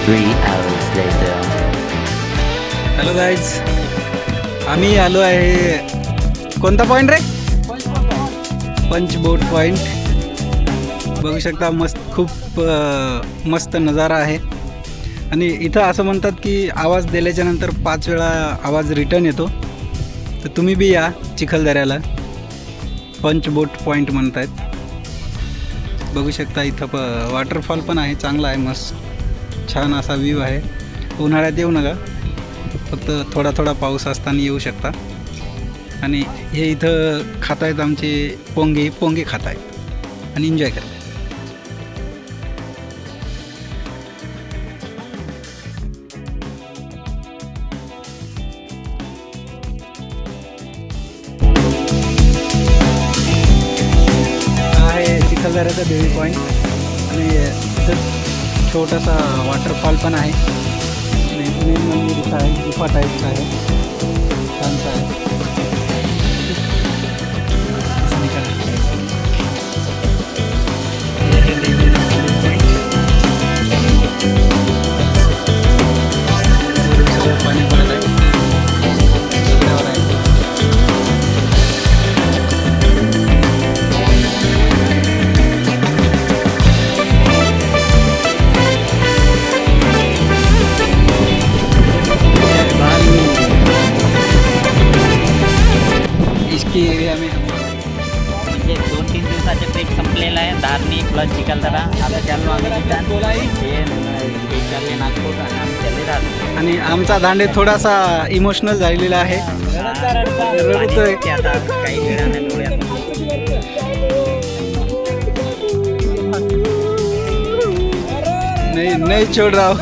3 hours later. Hello guys, आम्ही आलो आहे कोणता पॉईंट रे? पंचबोट पॉईंट. बघू शकता खूप मस्त नजारा आहे. आणि इथं असं म्हणतात की आवाज दिल्याच्या नंतर 5 वेळा आवाज रिटर्न येतो. तर तुम्ही बी या चिखलदऱ्याला. पंचबोट पॉईंट म्हणत आहेत. बघू शकता इथं वॉटरफॉल पण आहे, चांगला आहे, मस्त छान असा व्ह्यू आहे. उन्हाळ्यात येऊ नका, फक्त थोडा थोडा पाऊस असताना येऊ शकता. आणि हे इथं खात आहेत आमचे पोंगे खात आहेत आणि एन्जॉय करतात. आहे चिखलदऱ्याचा देवी पॉईंट आणि इथं छोटासा वॉटरफॉल पण आहे. आणि मेन मंदिर इथं आहे, गुफा टाईपचं आहे, छानसा आहे. पाणी पडत आहे. इसकी एरिया में म्हणजे 2-3 दिवसाचे ट्रिप संपलेला आहे. धारणी प्लस चिखलदरा. आता चाललो आम्ही हे नागपूर आणि आम्ही चालले राहतो. आणि आमचा दांडे थोडासा इमोशनल झालेला आहे. रडतोय. आता काही वेळाने डोळ्यात नहीं छोड़ रहा हूँ.